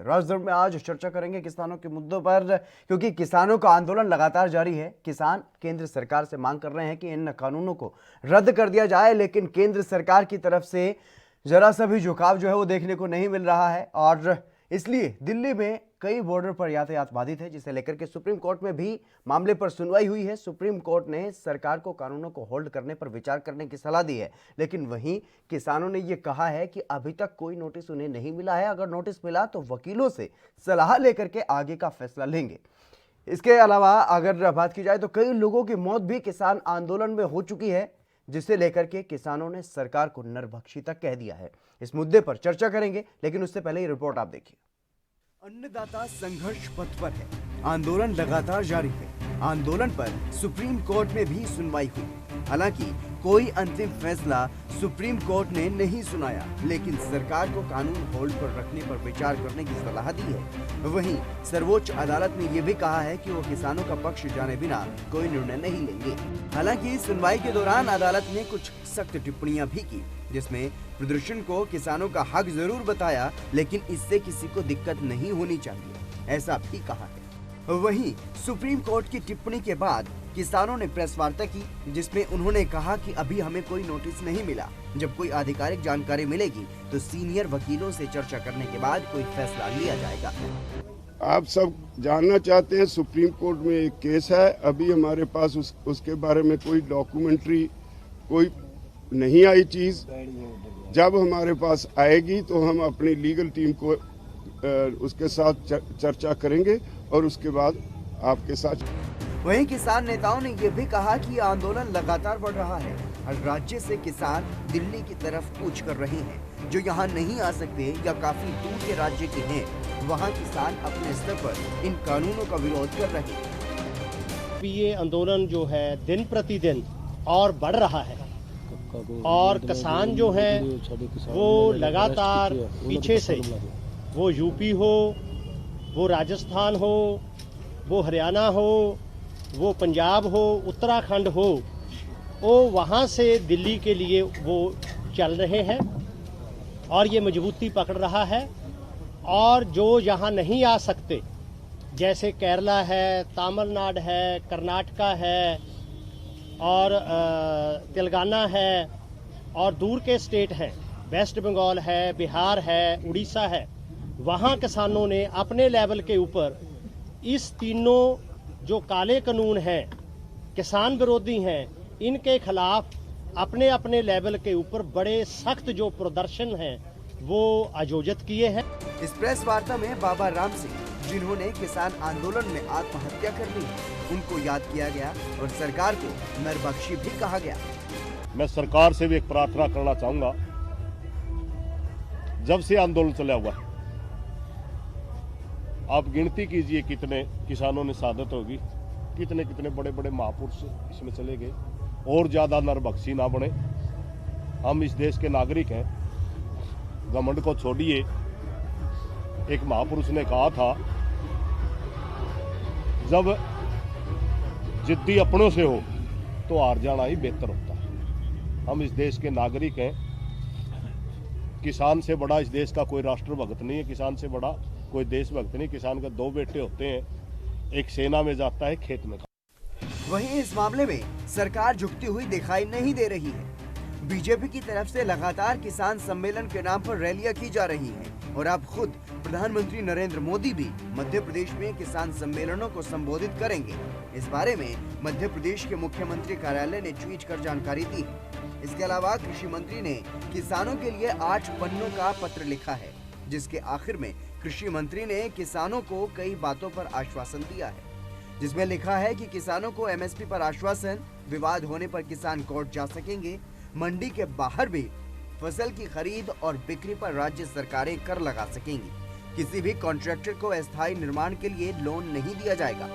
राजदूत में आज चर्चा करेंगे किसानों के मुद्दों पर, क्योंकि किसानों का आंदोलन लगातार जारी है। किसान केंद्र सरकार से मांग कर रहे हैं कि इन कानूनों को रद्द कर दिया जाए, लेकिन केंद्र सरकार की तरफ से जरा सा भी झुकाव जो है वो देखने को नहीं मिल रहा है और इसलिए दिल्ली में कई बॉर्डर पर यातायात बाधित है, जिसे लेकर के सुप्रीम कोर्ट में भी मामले पर सुनवाई हुई है। सुप्रीम कोर्ट ने सरकार को कानूनों को होल्ड करने पर विचार करने की सलाह दी है, लेकिन वहीं किसानों ने यह कहा है कि अभी तक कोई नोटिस उन्हें नहीं मिला है। अगर नोटिस मिला तो वकीलों से सलाह लेकर के आगे का फैसला लेंगे। इसके अलावा अगर बात की जाए तो कई लोगों की मौत भी किसान आंदोलन में हो चुकी है, जिसे लेकर के किसानों ने सरकार को नरभक्षी तक कह दिया है। इस मुद्दे पर चर्चा करेंगे, लेकिन उससे पहले ये रिपोर्ट आप देखिए। अन्नदाता संघर्ष पथ पर है, आंदोलन लगातार जारी है। आंदोलन पर सुप्रीम कोर्ट में भी सुनवाई हुई। हालांकि कोई अंतिम फैसला सुप्रीम कोर्ट ने नहीं सुनाया, लेकिन सरकार को कानून होल्ड पर रखने पर विचार करने की सलाह दी है। वहीं सर्वोच्च अदालत ने यह भी कहा है कि वो किसानों का पक्ष जाने बिना कोई निर्णय नहीं लेंगे। हालांकि सुनवाई के दौरान अदालत ने कुछ सख्त टिप्पणियां भी की, जिसमें प्रदर्शन को किसानों का हक जरूर बताया, लेकिन इससे किसी को दिक्कत नहीं होनी चाहिए, ऐसा भी कहा है। वहीं सुप्रीम कोर्ट की टिप्पणी के बाद किसानों ने प्रेस वार्ता की, जिसमें उन्होंने कहा कि अभी हमें कोई नोटिस नहीं मिला। जब कोई आधिकारिक जानकारी मिलेगी तो सीनियर वकीलों से चर्चा करने के बाद कोई फैसला लिया जाएगा। आप सब जानना चाहते हैं, सुप्रीम कोर्ट में एक केस है। अभी हमारे पास उसके बारे में कोई डॉक्यूमेंट्री कोई नहीं आई चीज। जब हमारे पास आएगी तो हम अपनी लीगल टीम को उसके साथ चर्चा करेंगे और उसके बाद आपके साथ। वहीं किसान नेताओं ने यह भी कहा कि आंदोलन लगातार बढ़ रहा है। हर राज्य से किसान दिल्ली की तरफ कूच कर रहे हैं। जो यहां नहीं आ सकते या काफी दूर के राज्य के हैं, वहां किसान अपने स्तर पर इन कानूनों का विरोध कर रहे हैं। ये आंदोलन जो है दिन प्रतिदिन और बढ़ रहा है और किसान जो हैं वो लगातार पीछे से, वो यूपी हो, वो राजस्थान हो, वो हरियाणा हो, वो पंजाब हो, उत्तराखंड हो, वो वहाँ से दिल्ली के लिए वो चल रहे हैं और ये मजबूती पकड़ रहा है। और जो यहाँ नहीं आ सकते, जैसे केरला है, तमिलनाडु है, कर्नाटका है और तेलंगाना है और दूर के स्टेट हैं, वेस्ट बंगाल है, बिहार है, उड़ीसा है, वहाँ किसानों ने अपने लेवल के ऊपर इस तीनों जो काले कानून हैं, किसान विरोधी हैं, इनके खिलाफ अपने अपने लेवल के ऊपर बड़े सख्त जो प्रदर्शन हैं वो आयोजित किए हैं। इस प्रेस वार्ता में बाबा राम सिंह, जिन्होंने किसान आंदोलन में आत्महत्या कर ली, उनको याद किया गया और सरकार को नरबख्शी भी कहा गया। मैं सरकार से भी एक प्रार्थना करना चाहूंगा, जब से आंदोलन चला हुआ है, आप गिनती कीजिए कितने किसानों ने शहादत होगी, कितने कितने बड़े बड़े महापुरुष इसमें चले गए। और ज्यादा नरबख्शी ना बने। हम इस देश के नागरिक हैं, घमंड को छोड़िए। एक महापुरुष ने कहा था, जब जिद्दी अपनों से हो तो हार जाना ही बेहतर होता है। हम इस देश के नागरिक हैं। किसान से बड़ा इस देश का कोई राष्ट्रभक्त नहीं है, किसान से बड़ा कोई देशभक्त नहीं। किसान के दो बेटे होते हैं, एक सेना में जाता है, खेत में। वहीं इस मामले में सरकार झुकती हुई दिखाई नहीं दे रही है। बीजेपी की तरफ से लगातार किसान सम्मेलन के नाम पर रैलियां की जा रही हैं और अब खुद प्रधानमंत्री नरेंद्र मोदी भी मध्य प्रदेश में किसान सम्मेलनों को संबोधित करेंगे। इस बारे में मध्य प्रदेश के मुख्यमंत्री कार्यालय ने ट्वीट कर जानकारी दी है। इसके अलावा कृषि मंत्री ने किसानों के लिए 8 पन्नों का पत्र लिखा है, जिसके आखिर में कृषि मंत्री ने किसानों को कई बातों पर आश्वासन दिया है, जिसमें लिखा है कि किसानों को एमएसपी पर आश्वासन, विवाद होने पर किसान कोर्ट जा सकेंगे, मंडी के बाहर भी फसल की खरीद और बिक्री पर राज्य सरकारें कर लगा सकेंगी, किसी भी कॉन्ट्रैक्टर को अस्थायी निर्माण के लिए लोन नहीं दिया जाएगा,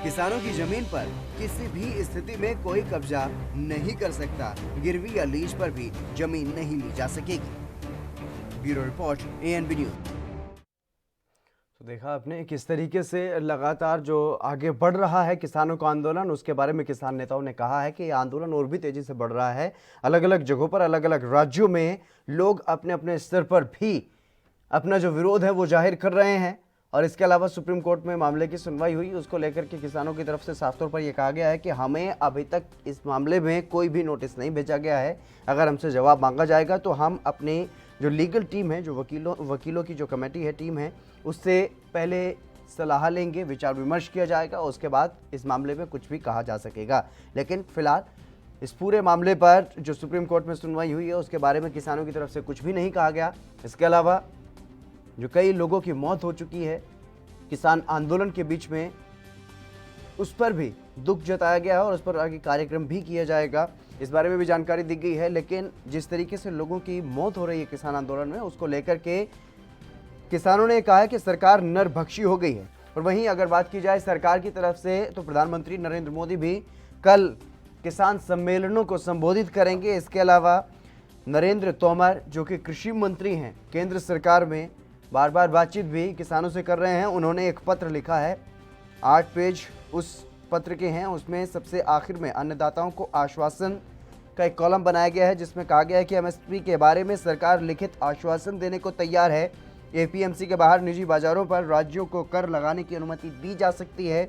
किसानों की जमीन पर किसी भी स्थिति में कोई कब्जा नहीं कर सकता, गिरवी या लीज पर भी जमीन नहीं ली जा सकेगी। Bureau report, ANB news. तो देखा आपने किस तरीके से लगातार जो आगे बढ़ रहा है किसानों का आंदोलन, उसके बारे में किसान नेताओं ने कहा है कि ये आंदोलन और भी तेजी से बढ़ रहा है। अलग अलग जगहों पर, अलग अलग राज्यों में लोग अपने अपने स्तर पर भी अपना जो विरोध है वो जाहिर कर रहे हैं। और इसके अलावा सुप्रीम कोर्ट में मामले की सुनवाई हुई, उसको लेकर के किसानों की तरफ से साफ तौर पर यह कहा गया है कि हमें अभी तक इस मामले में कोई भी नोटिस नहीं भेजा गया है। अगर हमसे जवाब मांगा जाएगा तो हम अपने जो लीगल टीम है, जो वकीलों की जो कमेटी है, टीम है, उससे पहले सलाह लेंगे, विचार विमर्श किया जाएगा, उसके बाद इस मामले में कुछ भी कहा जा सकेगा। लेकिन फिलहाल इस पूरे मामले पर जो सुप्रीम कोर्ट में सुनवाई हुई है उसके बारे में किसानों की तरफ से कुछ भी नहीं कहा गया। इसके अलावा जो कई लोगों की मौत हो चुकी है किसान आंदोलन के बीच में, उस पर भी दुख जताया गया है और उस पर आगे कार्यक्रम भी किया जाएगा, इस बारे में भी जानकारी दी गई है। लेकिन जिस तरीके से लोगों की मौत हो रही है किसान आंदोलन में, उसको लेकर के किसानों ने कहा है कि सरकार नरभक्षी हो गई है। और वहीं अगर बात की जाए सरकार की तरफ से, तो प्रधानमंत्री नरेंद्र मोदी भी कल किसान सम्मेलनों को संबोधित करेंगे। इसके अलावा नरेंद्र तोमर जो कि कृषि मंत्री हैं केंद्र सरकार में, बार बार बातचीत भी किसानों से कर रहे हैं। उन्होंने एक पत्र लिखा है, 8 पेज उस पत्र के हैं, उसमें सबसे आखिर में अन्नदाताओं को आश्वासन का एक कॉलम बनाया गया है जिसमें कहा गया है कि एमएसपी के बारे में सरकार लिखित आश्वासन देने को तैयार है। एपीएमसी के बाहर निजी बाजारों पर राज्यों को कर लगाने की अनुमति दी जा सकती है,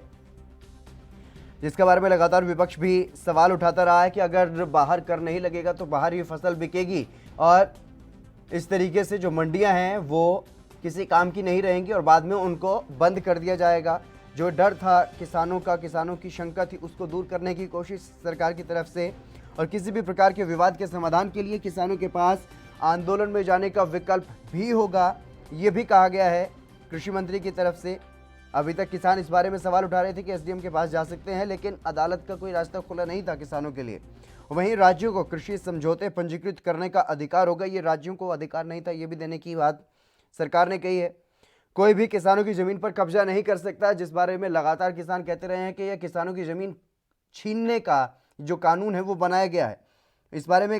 जिसके बारे में लगातार विपक्ष भी सवाल उठाता रहा है कि अगर बाहर कर नहीं लगेगा तो बाहर ही फसल बिकेगी और इस तरीके से जो मंडियां हैं वो किसी काम की नहीं रहेंगी और बाद में उनको बंद कर दिया जाएगा। जो डर था किसानों का, किसानों की शंका थी, उसको दूर करने की कोशिश सरकार की तरफ से, और किसी भी प्रकार के विवाद के समाधान के लिए किसानों के पास आंदोलन में जाने का विकल्प भी होगा, ये भी कहा गया है कृषि मंत्री की तरफ से। अभी तक किसान इस बारे में सवाल उठा रहे थे कि एसडीएम के पास जा सकते हैं, लेकिन अदालत का कोई रास्ता खुला नहीं था किसानों के लिए। वहीं राज्यों को कृषि समझौते पंजीकृत करने का अधिकार होगा, ये राज्यों को अधिकार नहीं था, ये भी देने की बात सरकार ने कही है। कोई भी किसानों की जमीन पर कब्जा नहीं कर सकता, जिस बारे में लगातार किसान कहते रहे हैं कि यह किसानों की जमीन छीनने का जो कानून है वो बनाया गया है। इस बारे में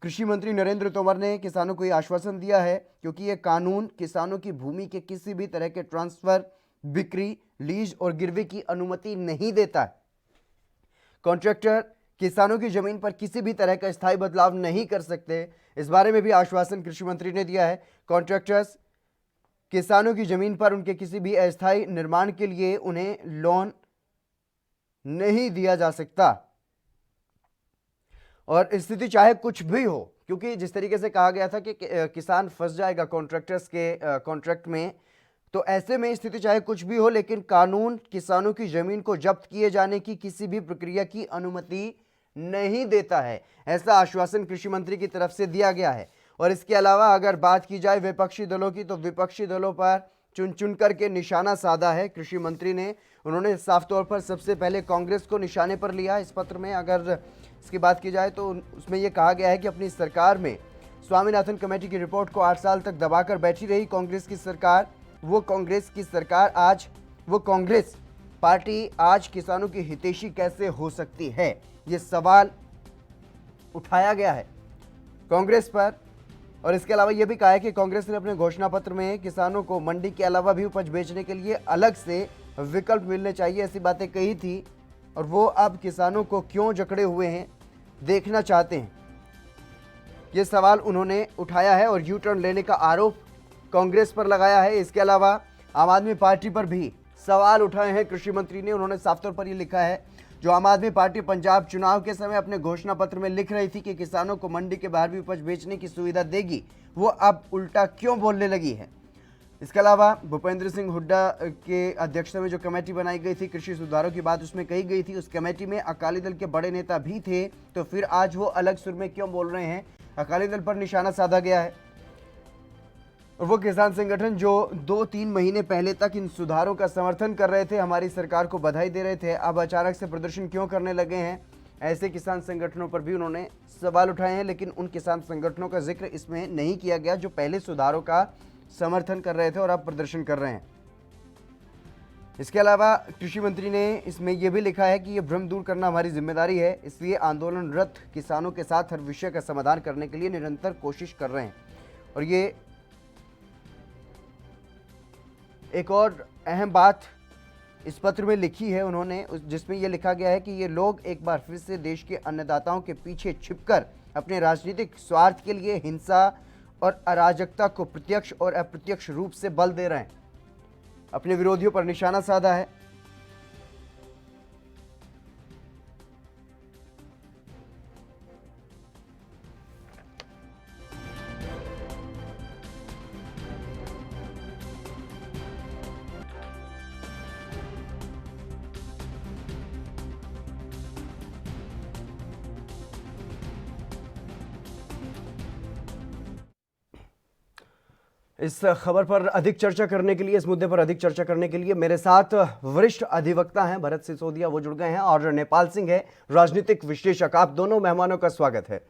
कृषि मंत्री नरेंद्र तोमर ने किसानों को ये आश्वासन दिया है, क्योंकि ये कानून किसानों की भूमि के किसी भी तरह के ट्रांसफर, बिक्री, लीज और गिरवी की अनुमति नहीं देता है। कॉन्ट्रैक्टर किसानों की जमीन पर किसी भी तरह का स्थायी बदलाव नहीं कर सकते, इस बारे में भी आश्वासन कृषि मंत्री ने दिया है। कॉन्ट्रैक्टर्स किसानों की जमीन पर उनके किसी भी अस्थायी निर्माण के लिए उन्हें लोन नहीं दिया जा सकता और स्थिति चाहे कुछ भी हो, क्योंकि जिस तरीके से कहा गया था कि किसान फंस जाएगा कॉन्ट्रैक्टर्स के कॉन्ट्रैक्ट में, तो ऐसे में स्थिति चाहे कुछ भी हो, लेकिन कानून किसानों की जमीन को जब्त किए जाने की किसी भी प्रक्रिया की अनुमति नहीं देता है, ऐसा आश्वासन कृषि मंत्री की तरफ से दिया गया है। और इसके अलावा अगर बात की जाए विपक्षी दलों की, तो विपक्षी दलों पर चुन चुन करके निशाना साधा है कृषि मंत्री ने। उन्होंने साफ तौर पर सबसे पहले कांग्रेस को निशाने पर लिया। इस पत्र में अगर इसकी बात की जाए तो उसमें यह कहा गया है कि अपनी सरकार में स्वामीनाथन कमेटी की रिपोर्ट को 8 साल तक दबाकर बैठी रही कांग्रेस की सरकार, वो कांग्रेस पार्टी आज किसानों की हितैषी कैसे हो सकती है, ये सवाल उठाया गया है कांग्रेस पर। और इसके अलावा यह भी कहा है कि कांग्रेस ने अपने घोषणा पत्र में किसानों को मंडी के अलावा भी उपज बेचने के लिए अलग से विकल्प मिलने चाहिए, ऐसी बातें कही थी, और वो अब किसानों को क्यों जकड़े हुए हैं देखना चाहते हैं, ये सवाल उन्होंने उठाया है और यू टर्न लेने का आरोप कांग्रेस पर लगाया है। इसके अलावा आम आदमी पार्टी पर भी सवाल उठाए हैं कृषि मंत्री ने। उन्होंने साफ तौर पर ये लिखा है, जो आम आदमी पार्टी पंजाब चुनाव के समय अपने घोषणा पत्र में लिख रही थी कि किसानों को मंडी के बाहर भी उपज बेचने की सुविधा देगी, वो अब उल्टा क्यों बोलने लगी है। इसके अलावा भूपेंद्र सिंह हुड्डा के अध्यक्षता में जो कमेटी बनाई गई थी कृषि सुधारों की बात उसमें कही गई थी, उस कमेटी में अकाली दल के बड़े नेता भी थे, तो फिर आज वो अलग सुर में क्यों बोल रहे हैं। अकाली दल पर निशाना साधा गया है और वो किसान संगठन जो 2-3 महीने पहले तक इन सुधारों का समर्थन कर रहे थे, हमारी सरकार को बधाई दे रहे थे, अब अचानक से प्रदर्शन क्यों करने लगे हैं, ऐसे किसान संगठनों पर भी उन्होंने सवाल उठाए हैं। लेकिन उन किसान संगठनों का जिक्र इसमें नहीं किया गया जो पहले सुधारों का समर्थन कर रहे थे और अब प्रदर्शन कर रहे हैं। इसके अलावा कृषि मंत्री ने इसमें यह भी लिखा है कि यह भ्रम दूर करना हमारी जिम्मेदारी है, इसलिए आंदोलनरत किसानों के साथ हर विषय का समाधान करने के लिए निरंतर कोशिश कर रहे हैं। और ये एक और अहम बात इस पत्र में लिखी है उन्होंने, जिसमें यह लिखा गया है कि ये लोग एक बार फिर से देश के अन्नदाताओं के पीछे छिपकर अपने राजनीतिक स्वार्थ के लिए हिंसा और अराजकता को प्रत्यक्ष और अप्रत्यक्ष रूप से बल दे रहे हैं, अपने विरोधियों पर निशाना साधा है। इस खबर पर अधिक चर्चा करने के लिए, इस मुद्दे पर अधिक चर्चा करने के लिए मेरे साथ वरिष्ठ अधिवक्ता हैं भरत सिसोदिया, वो जुड़ गए हैं, और नेपाल सिंह है राजनीतिक विश्लेषक। आप दोनों मेहमानों का स्वागत है।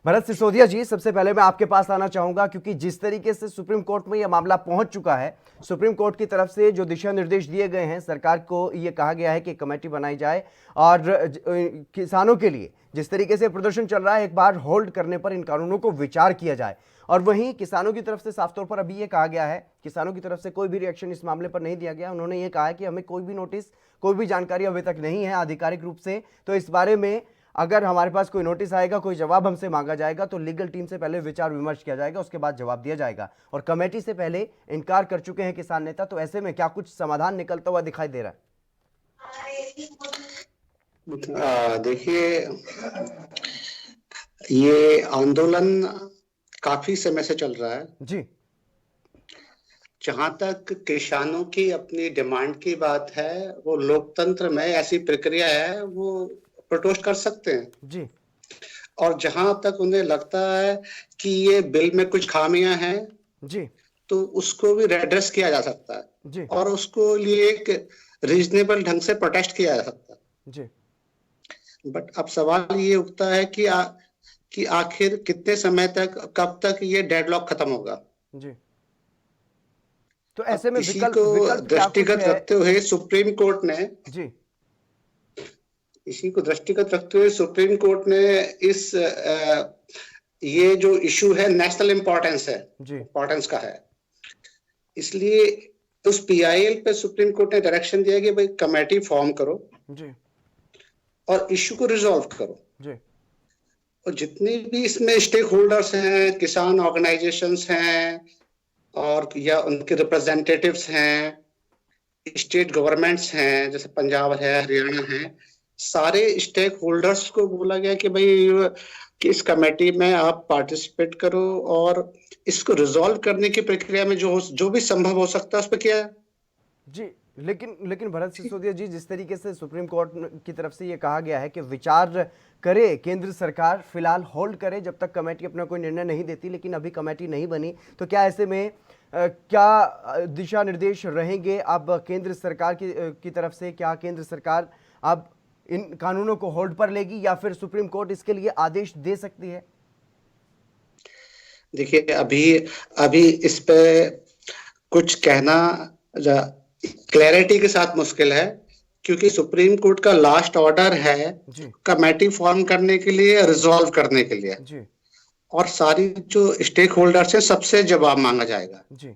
भरत सिसोदिया जी, सबसे पहले मैं आपके पास आना चाहूंगा, क्योंकि जिस तरीके से सुप्रीम कोर्ट में यह मामला पहुंच चुका है, सुप्रीम कोर्ट की तरफ से जो दिशा निर्देश दिए गए हैं, सरकार को यह कहा गया है कि कमेटी बनाई जाए और किसानों के लिए जिस तरीके से प्रदर्शन चल रहा है, एक बार होल्ड करने पर इन कानूनों को विचार किया जाए। और वहीं किसानों की तरफ से साफ तौर पर अभी ये कहा गया है, किसानों की तरफ से कोई भी रिएक्शन इस मामले पर नहीं दिया गया। उन्होंने ये कहा है कि हमें कोई भी नोटिस, कोई भी जानकारी अभी तक नहीं है आधिकारिक रूप से, तो इस बारे में अगर हमारे पास कोई नोटिस आएगा, कोई जवाब हमसे मांगा जाएगा, तो लीगल टीम से पहले विचार विमर्श किया जाएगा, उसके बाद जवाब दिया जाएगा। और कमेटी से पहले इनकार कर चुके हैं किसान नेता, तो ऐसे में क्या कुछ समाधान निकलता हुआ दिखाई दे रहा है? देखिए, ये आंदोलन काफी समय से चल रहा है जी। जहां तक किसानों की अपनी डिमांड की बात है, वो लोकतंत्र में ऐसी प्रक्रिया है, वो प्रोटेस्ट कर सकते हैं जी। और जहां तक उन्हें लगता है कि ये बिल में कुछ खामियां हैं जी, तो उसको भी रेड्रेस किया जा सकता है जी। और उसको लिए एक रीजनेबल ढंग से प्रोटेस्ट किया जा सकता है जी। बट अब सवाल ये उठता है कि आखिर कितने समय तक, कब तक ये डेडलॉक खत्म होगा। जी। तो ऐसे में इसी विकल्प को क्या कुछ दृष्टिगत है? रखते हुए सुप्रीम कोर्ट ने जी। इसी को दृष्टिगत रखते हुए सुप्रीम कोर्ट ने इस ये जो इशू है नेशनल इम्पोर्टेंस है, इम्पोर्टेंस का है, इसलिए उस पीआईएल पे सुप्रीम कोर्ट ने डायरेक्शन दिया कि भाई कमेटी फॉर्म करो जी और इशू को रिजॉल्व करो जी। और जितने भी इसमें स्टेक होल्डर्स हैं, किसान ऑर्गेनाइजेशंस हैं और या उनके रिप्रेजेंटेटिव्स हैं, स्टेट गवर्नमेंट्स हैं जैसे पंजाब है, हरियाणा है, सारे स्टेक होल्डर्स को बोला गया कि भाई कि इस कमेटी में आप पार्टिसिपेट करो और इसको रिजॉल्व करने की प्रक्रिया में जो भी संभव हो सकता है उस पर किया जी। लेकिन भरत सिसोदिया जी, जिस तरीके से सुप्रीम कोर्ट की तरफ से ये कहा गया है कि विचार करे केंद्र सरकार, फिलहाल होल्ड करे जब तक कमेटी अपना कोई निर्णय नहीं देती, लेकिन अभी कमेटी नहीं बनी, तो क्या ऐसे में क्या दिशा निर्देश रहेंगे अब केंद्र सरकार की तरफ से? क्या केंद्र सरकार अब इन कानूनों को होल्ड पर लेगी या फिर सुप्रीम कोर्ट इसके लिए आदेश दे सकती है? देखिए, अभी इस पे कुछ कहना क्लैरिटी के साथ मुश्किल है, क्योंकि सुप्रीम कोर्ट का लास्ट ऑर्डर है कमेटी फॉर्म करने के लिए, रिजॉल्व करने के लिए जी। और सारी जो स्टेक होल्डर्स है सबसे जवाब मांगा जाएगा जी।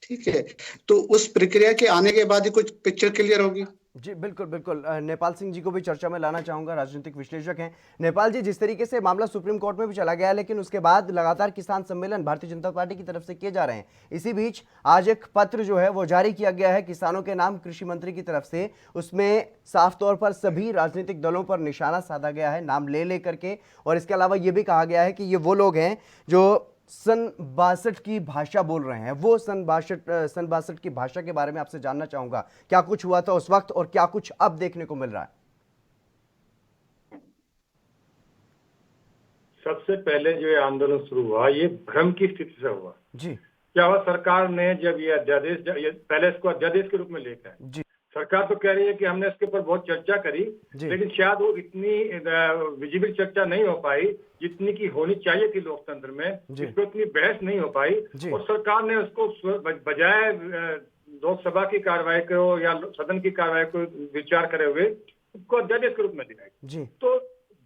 ठीक है, तो उस प्रक्रिया के आने के बाद ही कुछ पिक्चर क्लियर होगी जी। बिल्कुल बिल्कुल। नेपाल सिंह जी को भी चर्चा में लाना चाहूंगा, राजनीतिक विश्लेषक हैं। नेपाल जी, जिस तरीके से मामला सुप्रीम कोर्ट में भी चला गया है, लेकिन उसके बाद लगातार किसान सम्मेलन भारतीय जनता पार्टी की तरफ से किए जा रहे हैं। इसी बीच आज एक पत्र जो है वो जारी किया गया है किसानों के नाम कृषि मंत्री की तरफ से। उसमें साफ तौर पर सभी राजनीतिक दलों पर निशाना साधा गया है, नाम ले करके, और इसके अलावा ये भी कहा गया है कि ये वो लोग हैं जो सन 62 की भाषा बोल रहे हैं। वो सन 62 की भाषा के बारे में आपसे जानना चाहूंगा, क्या कुछ हुआ था उस वक्त और क्या कुछ अब देखने को मिल रहा है? सबसे पहले जो ये आंदोलन शुरू हुआ, ये भ्रम की स्थिति से हुआ जी। क्या हुआ, सरकार ने जब ये अध्यादेश, पहले इसको अध्यादेश के रूप में लेकर जी, सरकार तो कह रही है कि हमने इसके ऊपर बहुत चर्चा करी, लेकिन शायद वो इतनी विजिबल चर्चा नहीं हो पाई जितनी की होनी चाहिए थी लोकतंत्र में, इस पर इतनी बहस नहीं हो पाई, और सरकार ने उसको बजाय लोकसभा की कार्रवाई को या सदन की कार्रवाई को विचार करे हुए उसको अध्यादेश के रूप में दिया। तो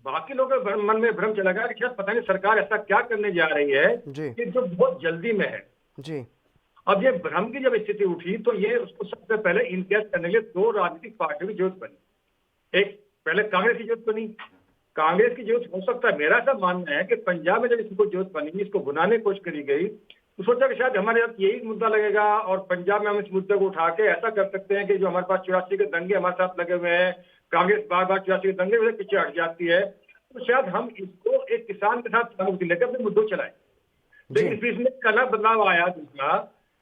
बाकी लोगों के मन में भ्रम चला गया कि शायद पता नहीं सरकार ऐसा क्या करने जा रही है कि जो बहुत जल्दी में है जी। अब ये भ्रम की जब स्थिति उठी तो ये उसको सबसे पहले इम्तियाज करने के लिए दो राजनीतिक पार्टियों की जरूरत बनी। एक पहले कांग्रेस की जरूरत बनी कांग्रेस की जरूरत हो सकता है, मेरा ऐसा मानना है कि पंजाब में जब इसको जरूरत बनी, इसको भुनाने की कोशिश करी गई, तो सोचा कि शायद हमारे साथ यही मुद्दा लगेगा और पंजाब में हम इस मुद्दे को उठा के ऐसा कर सकते हैं कि जो हमारे पास 84 के दंगे हमारे साथ लगे हुए हैं, कांग्रेस बार बार 84 के दंगे में पीछे हट जाती है, तो शायद हम इसको एक किसान के साथ लेकर अपने मुद्दों चलाए। लेकिन इसमें कला बदलाव आया दूसरा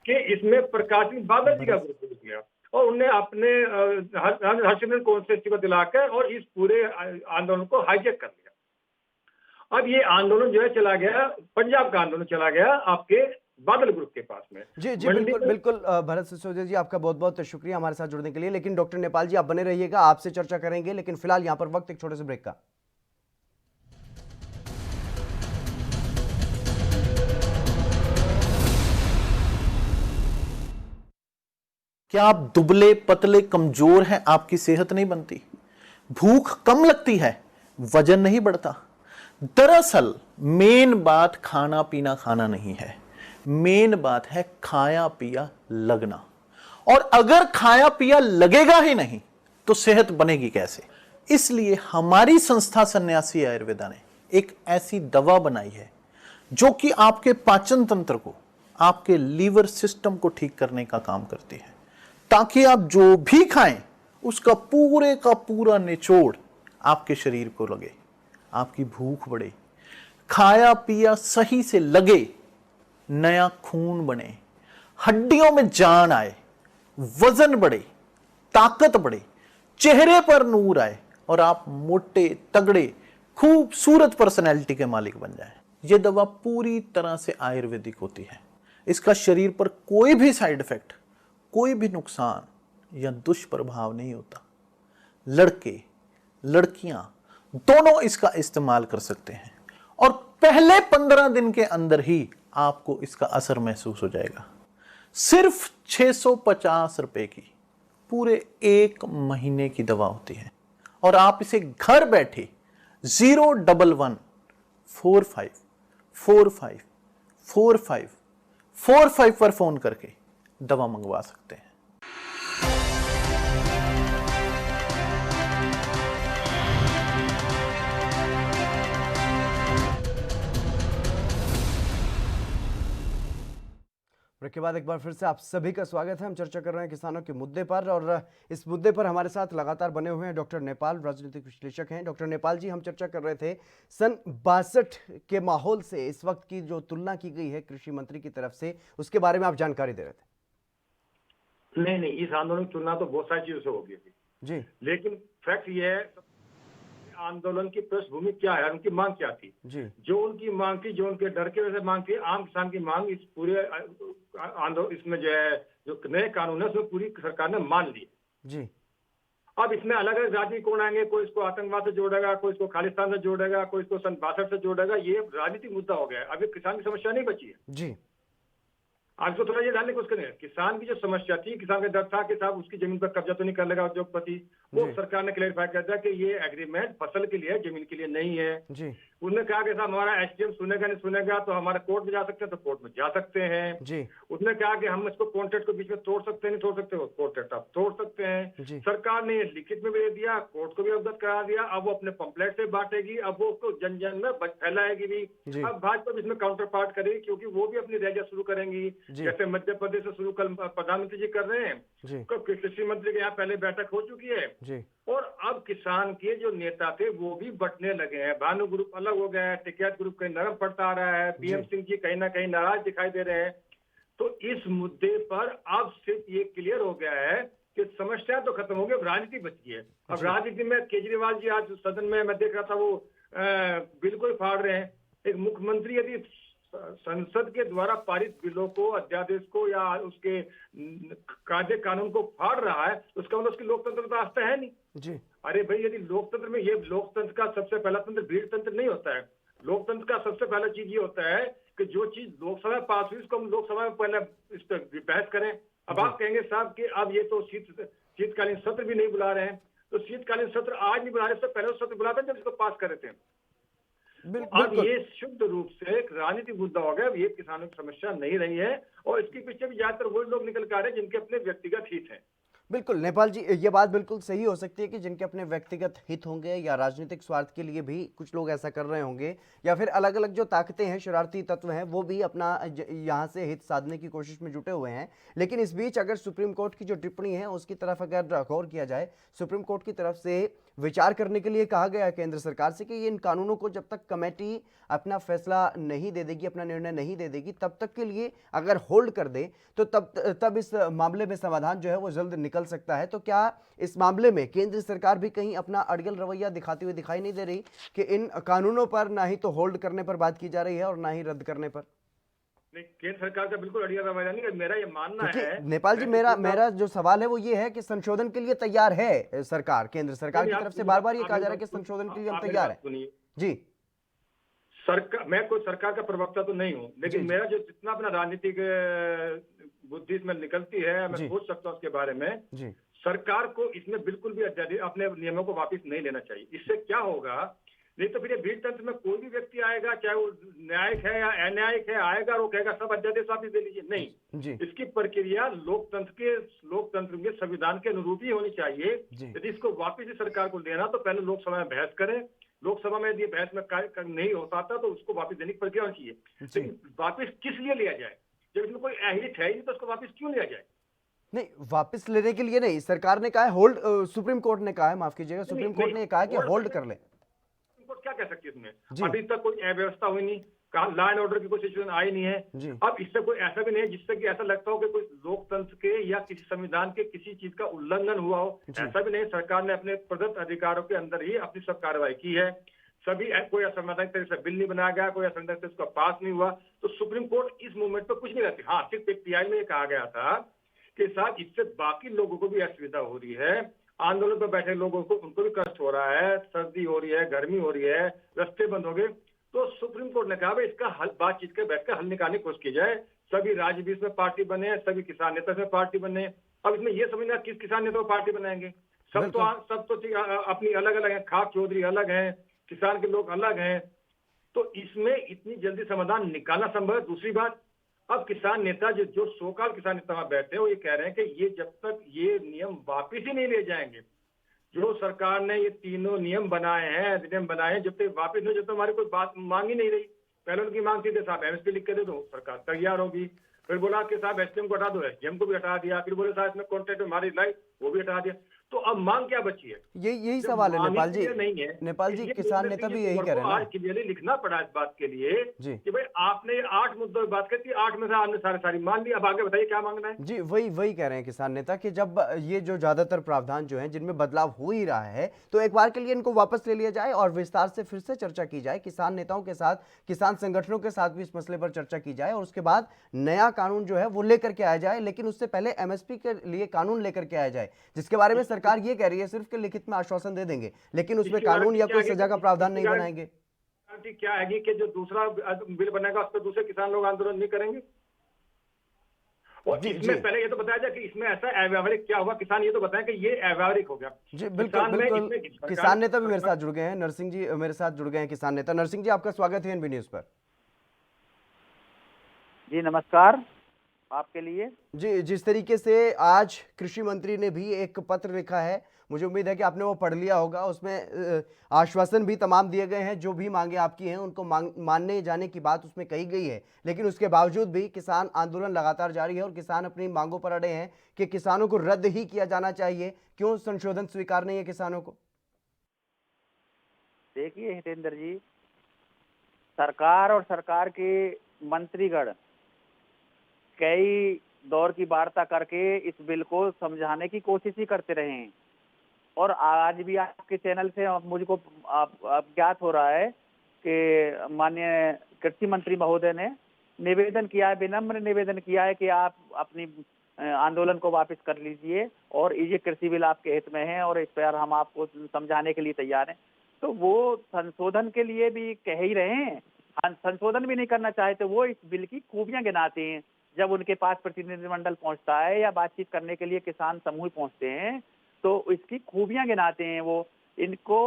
कि इसमें प्रकाश सिंह बादल जी का ग्रुप घुस गया और उन्हें अपने हर्षवर्धन कॉन्स्टिट्यूंसी को दिलाकर और इस पूरे आंदोलन को हाईजैक कर लिया। अब ये आंदोलन जो है चला गया, पंजाब का आंदोलन चला गया आपके बादल ग्रुप के पास में। जी जी बिल्कुल बिल्कुल। भरत सिसोदिया जी, आपका बहुत बहुत शुक्रिया हमारे साथ जुड़ने के लिए। लेकिन डॉक्टर नेपाल जी आप बने रहिएगा, आपसे चर्चा करेंगे, लेकिन फिलहाल यहाँ पर वक्त एक छोटे से ब्रेक का। क्या आप दुबले पतले कमजोर हैं, आपकी सेहत नहीं बनती, भूख कम लगती है, वजन नहीं बढ़ता? दरअसल मेन बात खाना पीना खाना नहीं है, मेन बात है खाया पिया लगना। और अगर खाया पिया लगेगा ही नहीं तो सेहत बनेगी कैसे? इसलिए हमारी संस्था सन्यासी आयुर्वेदा ने एक ऐसी दवा बनाई है जो कि आपके पाचन तंत्र को, आपके लीवर सिस्टम को ठीक करने का काम करती है, ताकि आप जो भी खाएं उसका पूरे का पूरा निचोड़ आपके शरीर को लगे, आपकी भूख बढ़े, खाया पिया सही से लगे, नया खून बने, हड्डियों में जान आए, वजन बढ़े, ताकत बढ़े, चेहरे पर नूर आए और आप मोटे तगड़े खूबसूरत पर्सनैलिटी के मालिक बन जाएं। यह दवा पूरी तरह से आयुर्वेदिक होती है। इसका शरीर पर कोई भी साइड इफेक्ट, कोई भी नुकसान या दुष्प्रभाव नहीं होता। लड़के लड़कियां दोनों इसका इस्तेमाल कर सकते हैं और पहले 15 दिन के अंदर ही आपको इसका असर महसूस हो जाएगा। सिर्फ 650 रुपए की पूरे 1 महीने की दवा होती है और आप इसे घर बैठे 01145454545 पर फोन करके दवा मंगवा सकते हैं। ब्रेक के बाद एक बार फिर से आप सभी का स्वागत है। हम चर्चा कर रहे हैं किसानों के मुद्दे पर और इस मुद्दे पर हमारे साथ लगातार बने हुए हैं डॉक्टर नेपाल, राजनीतिक विश्लेषक हैं। डॉक्टर नेपाल जी, हम चर्चा कर रहे थे सन 62 के माहौल से इस वक्त की जो तुलना की गई है कृषि मंत्री की तरफ से, उसके बारे में आप जानकारी दे रहे थे। नहीं, इस आंदोलन की तुलना तो बहुत सारी चीजों से होगी जी, लेकिन फैक्ट ये है आंदोलन की पृष्ठभूमि क्या है, उनकी मांग क्या थी जी। जो उनकी मांग थी, जो उनके डर की वजह से मांग थी, आम किसान की मांग इस पूरे आंदोलन इसमें जो है जो नए कानून है उसमें पूरी सरकार ने मान ली जी। अब इसमें अलग अलग राजनीति कौन आएंगे, कोई इसको आतंकवाद से जोड़ेगा, कोई इसको खालिस्तान से जोड़ेगा, कोई इसको सन 62 से जोड़ेगा, ये राजनीतिक मुद्दा हो गया है। अभी किसान की समस्या नहीं बची है जी। आज तो थोड़ा ये डालने की कोशिश करें, किसान की जो समस्या थी, किसान का डर था कि साहब उसकी जमीन पर कब्जा तो नहीं कर लेगा उद्योगपति, वो सरकार ने क्लेरिफाई कर दिया कि ये एग्रीमेंट फसल के लिए, जमीन के लिए नहीं है जी। उन्होंने कहा कि साहब हमारा एसडीएम सुनेगा नहीं सुनेगा तो हमारे कोर्ट में जा सकते हैं, तो कोर्ट में जा सकते हैं जी। उसने कहा कि हम इसको कॉन्ट्रैक्ट को बीच में तोड़ सकते हैं, नहीं तोड़ सकते, वो कॉन्ट्रैक्ट आप तोड़ सकते हैं। सरकार ने लिखित में भी दे दिया, कोर्ट को भी अवगत करा दिया, अब वो अपने पंपलेट से बांटेगी, अब वो उसको जन जन में फैलाएगी भी। अब भाजपा भी इसमें काउंटर पार्ट करेगी क्योंकि वो भी अपनी रैलियां शुरू करेंगी, जैसे मध्य प्रदेश से शुरू कल प्रधानमंत्री जी कर रहे हैं, कृषि मंत्री के यहाँ पहले बैठक हो चुकी है और अब किसान के जो नेता थे वो भी बंटने लगे हैं। भानु ग्रुप अलग हो गया है, टिकैत ग्रुप कहीं नरम पड़ता आ रहा है, पीएम सिंह जी कहीं ना कहीं नाराज दिखाई दे रहे हैं। तो इस मुद्दे पर अब सिर्फ ये क्लियर हो गया है कि समस्या तो खत्म हो गई, अब राजनीति बच गई है। अब राजनीति में केजरीवाल जी आज सदन में मैं देख रहा था वो बिल्कुल फाड़ रहे हैं। एक मुख्यमंत्री यदि संसद के द्वारा पारित बिलों को, अध्यादेश को या उसके कायदे कानून को फाड़ रहा है, उसका मतलब उसकी लोकतंत्र तो आस्था है नहीं जी। अरे भाई, यदि लोकतंत्र में, ये लोकतंत्र का सबसे पहला तंत्र भीड़ तंत्र नहीं होता है। लोकतंत्र का सबसे पहला चीज ये होता है कि जो चीज लोकसभा में पास हुई उसको हम लोकसभा में पहले इस पर बहस करें। अब आप कहेंगे साहब कि अब ये तो शीतकालीन सत्र भी नहीं बुला रहे हैं, तो शीतकालीन सत्र आज नहीं बुला रहे, उससे पहले सत्र बुलाते हैं जब इसको पास कर रहे थे। अब ये शुद्ध रूप से एक राजनीतिक मुद्दा हो गया। ये किसानों की समस्या नहीं रही है और इसके पीछे भी ज्यादातर वही लोग निकल के आ रहे हैं जिनके अपने व्यक्तिगत हित हैं। बिल्कुल नेपाल जी, ये बात बिल्कुल सही हो सकती है कि जिनके अपने व्यक्तिगत हित होंगे या राजनीतिक स्वार्थ के लिए भी कुछ लोग ऐसा कर रहे होंगे, या फिर अलग अलग जो ताकतें हैं, शरारती तत्व हैं, वो भी अपना यहाँ से हित साधने की कोशिश में जुटे हुए हैं। लेकिन इस बीच अगर सुप्रीम कोर्ट की जो टिप्पणी है उसकी तरफ अगर गौर किया जाए, सुप्रीम कोर्ट की तरफ से विचार करने के लिए कहा गया है केंद्र सरकार से कि इन कानूनों को जब तक कमेटी अपना फैसला नहीं दे देगी, अपना निर्णय नहीं दे देगी, तब तक के लिए अगर होल्ड कर दे तो तब इस मामले में समाधान जो है वो जल्द निकल सकता है। तो क्या इस मामले में केंद्र सरकार भी कहीं अपना अड़ियल रवैया दिखाती हुई दिखाई नहीं दे रही कि इन कानूनों पर ना ही तो होल्ड करने पर बात की जा रही है और ना ही रद्द करने पर? नहीं, केंद्र सरकार का बिल्कुल अड़ियल रवैया नहीं है। मेरा ये मानना है, नेपाल जी, मेरा जो सवाल है वो ये है कि संशोधन के लिए तैयार है सरकार, केंद्र सरकार की तरफ से बार बार ये कहा जा रहा है कि संशोधन के लिए हम तैयार है जी। सरकार, मैं कोई सरकार का प्रवक्ता तो नहीं हूँ, लेकिन मेरा जो जितना अपना राजनीतिक बुद्धि इसमें निकलती है, मैं सोच सकता हूँ उसके बारे में जी। सरकार को इसमें बिल्कुल भी अपने नियमों को वापस नहीं लेना चाहिए। इससे क्या होगा, नहीं तो फिर ये बीज तंत्र में कोई भी व्यक्ति आएगा, चाहे वो न्यायिक है या अन्यायिक है, आएगा और वो कहेगा सब अध्यादेश वापस दे लीजिए। नहीं जी। इसकी प्रक्रिया लोकतंत्र के संविधान के अनुरूप ही होनी चाहिए। यदि इसको वापस सरकार को लेना तो पहले लोकसभा में बहस करें, लोकसभा में यदि बहस में नहीं हो पाता तो उसको वापस देने की प्रक्रिया होनी चाहिए। लेकिन वापस किस लिए लिया जाए? जब इसमें कोई अहित है ही तो उसको वापस क्यों लिया जाए? नहीं, वापस लेने के लिए नहीं, सरकार ने कहा है होल्ड, सुप्रीम कोर्ट ने कहा है, माफ कीजिएगा, सुप्रीम कोर्ट ने कहा है कि होल्ड कर ले। सुप्रीम कोर्ट क्या कह सकती है इसमें? अभी तक कोई अव्यवस्था हुई नहीं, लॉ एंड ऑर्डर की कोई सिचुएशन आई नहीं है। अब इससे कोई ऐसा भी नहीं है जिससे कि ऐसा लगता हो कि कोई लोकतंत्र के या किसी संविधान के किसी चीज का उल्लंघन हुआ हो, ऐसा भी नहीं। सरकार ने अपने प्रदत्त अधिकारों के अंदर ही अपनी सब कार्रवाई की है। सभी कोई असंवैधानिक तरीके से बिल नहीं बनाया गया, कोई असंवैधानिक तरीके से उसका पास नहीं हुआ, तो सुप्रीम कोर्ट इस मूवमेंट पर कुछ नहीं करती। हाँ, सिर्फ एक पीआई में कहा गया था कि साथ इससे बाकी लोगों को भी असुविधा हो रही है, आंदोलन पर बैठे लोगों को, उनको भी कष्ट हो रहा है, सर्दी हो रही है, गर्मी हो रही है, रास्ते बंद हो गए। तो सुप्रीम कोर्ट ने कहा भाई इसका हल बातचीत के बैठकर हल निकालने की कोशिश की जाए। सभी राज्य भी इसमें पार्टी बने, सभी किसान नेता इसमें पार्टी बने। अब इसमें यह समझना किस किसान नेता को पार्टी बनाएंगे? सब तो अपनी अलग अलग है, खाक चौधरी अलग है, किसान के लोग अलग हैं, तो इसमें इतनी जल्दी समाधान निकालना संभव है। दूसरी बात, अब किसान नेता जो सोकाल किसान नेता वहां बैठे हैं वो ये कह रहे हैं कि ये जब तक ये नियम वापिस ही नहीं ले जाएंगे, जो सरकार ने ये तीनों नियम बनाए हैं, अधिनियम बनाए हैं, जब तक वापिस नहीं, जब तक हमारी कोई बात मांग ही नहीं रही। पहले उनकी मांग थी साहब एमएसपी लिख के दे दो, सरकार तैयार होगी। फिर बोला कि साहब एसडीएम को हटा दो, एसडीएम को भी हटा दिया। फिर बोले साहब इसमें कॉन्ट्रैक्ट में हमारी लाई, वो भी हटा दिया। तो अब मांग क्या बची है? यही सवाल है नेपाल जी। नहीं है नेपाल जी, किसान नेता भी यही कह रहे हैं आज क्लियरली लिखना पड़ा इस बात के लिए कि भाई आपने 8 मुद्दों की बात करती, 8 में से आपने सारी मान ली। अब आगे बताइए क्या मांगना है? जी, वही कह रहे हैं किसान नेता कि जब ये जो ज्यादातर प्रावधान जो हैं जिनमें बदलाव हो ही रहा है, तो एक बार के लिए इनको वापस ले लिया जाए और विस्तार से फिर से चर्चा की जाए, किसान नेताओं के साथ, किसान संगठनों के साथ भी इस मसले पर चर्चा की जाए और उसके बाद नया कानून जो है वो लेकर के आया जाए। लेकिन उससे पहले एमएसपी के लिए कानून लेकर के आया जाए, जिसके बारे में सरकार ये कह रही है सिर्फ के लिखित में आश्वासन दे देंगे, लेकिन उसमें कानून या कोई सजा का प्रावधान नहीं बनाएंगे। क्या है कि जो दूसरा बिल बनेगा उस पर दूसरे किसान लोग आंदोलन नहीं करेंगे? और इसमें पहले ये तो बताया जाए कि इसमें ऐसा अव्यावहारिक क्या हुआ, किसान ये तो बताएं कि ये अव्यावहारिक हो गया। जी बिल्कुल। किसान नेता भी मेरे साथ जुड़ गए हैं, नरसिंह जी मेरे साथ जुड़ गए हैं, किसान नेता नरसिंह जी, आपका स्वागत है एनबी न्यूज पर। जी नमस्कार आपके लिए। जी, जिस तरीके से आज कृषि मंत्री ने भी एक पत्र लिखा है, मुझे उम्मीद है कि आपने वो पढ़ लिया होगा। उसमें आश्वासन भी तमाम दिए गए हैं, जो भी मांगे आपकी हैं उनको मानने जाने की बात उसमें कही गई है। लेकिन उसके बावजूद भी किसान आंदोलन लगातार जारी है और किसान अपनी मांगों पर अड़े हैं कि किसानों को रद्द ही किया जाना चाहिए। क्यों संशोधन स्वीकार नहीं है किसानों को? देखिए हितेंद्र जी, सरकार और सरकार के मंत्रीगण कई दौर की वार्ता करके इस बिल को समझाने की कोशिश ही करते रहे हैं और आज भी आपके चैनल से मुझको ज्ञात हो रहा है कि माननीय कृषि मंत्री महोदय ने निवेदन किया है, विनम्र निवेदन किया है कि आप अपनी आंदोलन को वापस कर लीजिए और ये कृषि बिल आपके हित में है और इस पर हम आपको समझाने के लिए तैयार हैं। तो वो संशोधन के लिए भी कह ही रहे हैं, संशोधन भी नहीं करना चाहते। वो इस बिल की खूबियां गिनाते हैं जब उनके पास प्रतिनिधिमंडल पहुंचता है या बातचीत करने के लिए किसान समूह पहुंचते हैं, तो इसकी खूबियां गिनाते हैं। वो इनको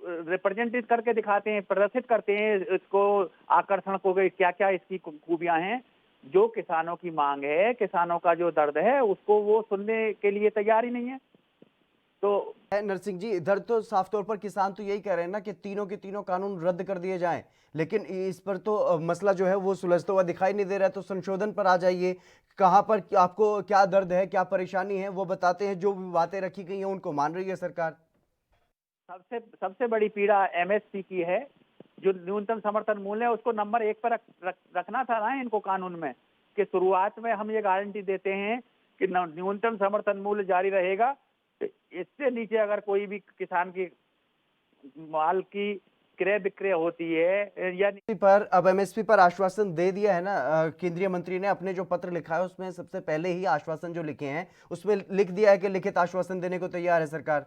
रिप्रेजेंटेट करके दिखाते हैं, प्रदर्शित करते हैं इसको, आकर्षण को क्या क्या इसकी खूबियां हैं। जो किसानों की मांग है, किसानों का जो दर्द है, उसको वो सुनने के लिए तैयार ही नहीं है। तो नरसिंह जी, इधर तो साफ तौर पर किसान तो यही कह रहे हैं ना कि तीनों के तीनों कानून रद्द कर दिए जाएं, लेकिन इस पर तो मसला जो है वो सुलझता हुआ दिखाई नहीं दे रहा है। तो संशोधन पर आ जाइए, कहां पर आपको क्या दर्द है, क्या परेशानी है, वो बताते हैं। जो भी बातें रखी गई हैं उनको मान रही है सरकार। सबसे बड़ी पीड़ा एमएसपी की है, जो न्यूनतम समर्थन मूल्य है, उसको नंबर 1 पर रखना था ना इनको कानून में, कि शुरुआत में हम ये गारंटी देते हैं कि न्यूनतम समर्थन मूल्य जारी रहेगा। इससे नीचे अगर कोई भी किसान की माल की क्रय विक्रय होती है या पर अब एमएसपी पर आश्वासन दे दिया है ना केंद्रीय मंत्री ने। अपने जो पत्र लिखा है उसमें सबसे पहले ही आश्वासन जो लिखे हैं उसमें लिख दिया है कि लिखित आश्वासन देने को तैयार है सरकार।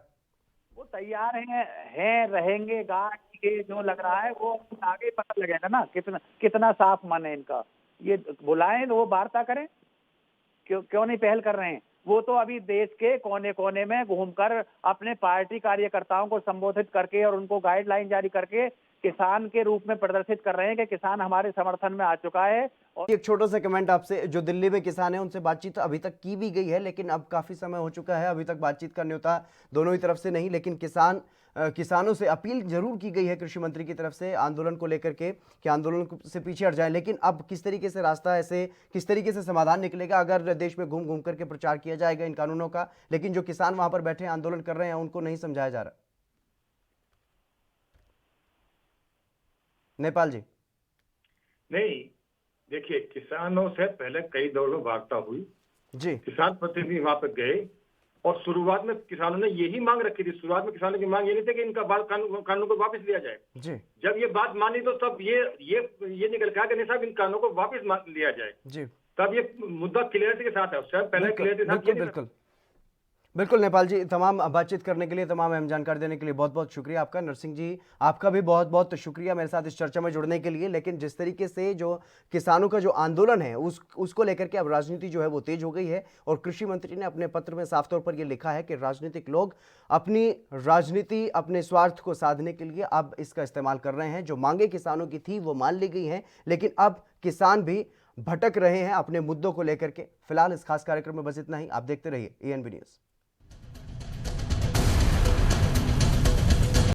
वो तैयार हैं रहेंगे ये जो लग रहा है वो आगे पता लगेगा ना कितना साफ मन है इनका। ये बुलाएं तो वो वार्ता करें, क्यों नहीं पहल कर रहे हैं? वो तो अभी देश के कोने कोने में घूमकर अपने पार्टी कार्यकर्ताओं को संबोधित करके और उनको गाइडलाइन जारी करके किसान के रूप में प्रदर्शित कर रहे हैं कि किसान हमारे समर्थन में आ चुका है। और एक छोटा सा कमेंट आपसे, जो दिल्ली में किसान है उनसे बातचीत अभी तक की भी गई है, लेकिन अब काफी समय हो चुका है, अभी तक बातचीत का न्योता दोनों ही तरफ से नहीं, लेकिन किसानों से अपील जरूर की गई है कृषि मंत्री की तरफ से आंदोलन को लेकर के कि आंदोलन से पीछे हट जाए। लेकिन अब किस तरीके से रास्ता, ऐसे किस तरीके से समाधान निकलेगा अगर देश में घूम घूम करके प्रचार किया जाएगा इन कानूनों का, लेकिन जो किसान वहां पर बैठे आंदोलन कर रहे हैं उनको नहीं समझाया जा रहा। नेपाल जी। नहीं, देखिए, किसानों से पहले कई दौर में वार्ता हुई जी, किसान प्रतिनिधि वहां पर गए और शुरुआत में किसानों ने यही मांग रखी थी। शुरुआत में किसानों की मांग ये नहीं थी कि इनका कानून को वापस लिया जाए। जी, जब ये बात मानी तो तब ये निकल के आया कि नहीं साहब, इन कानूनों को वापस लिया जाए। जी, तब ये मुद्दा क्लियरिटी के साथ है। उससे पहले क्लियरिटी के साथ बिल्कुल बिल्कुल नेपाल जी, तमाम बातचीत करने के लिए, तमाम अहम जानकारी देने के लिए बहुत बहुत शुक्रिया आपका। नरसिंह जी, आपका भी बहुत बहुत शुक्रिया मेरे साथ इस चर्चा में जुड़ने के लिए। लेकिन जिस तरीके से जो किसानों का जो आंदोलन है उसको लेकर के अब राजनीति जो है वो तेज हो गई है, और कृषि मंत्री ने अपने पत्र में साफ तौर पर यह लिखा है कि राजनीतिक लोग अपनी राजनीति, अपने स्वार्थ को साधने के लिए अब इसका इस्तेमाल कर रहे हैं। जो मांगे किसानों की थी वो मान ली गई हैं, लेकिन अब किसान भी भटक रहे हैं अपने मुद्दों को लेकर के। फिलहाल इस खास कार्यक्रम में बस इतना ही। आप देखते रहिए ENB न्यूज़।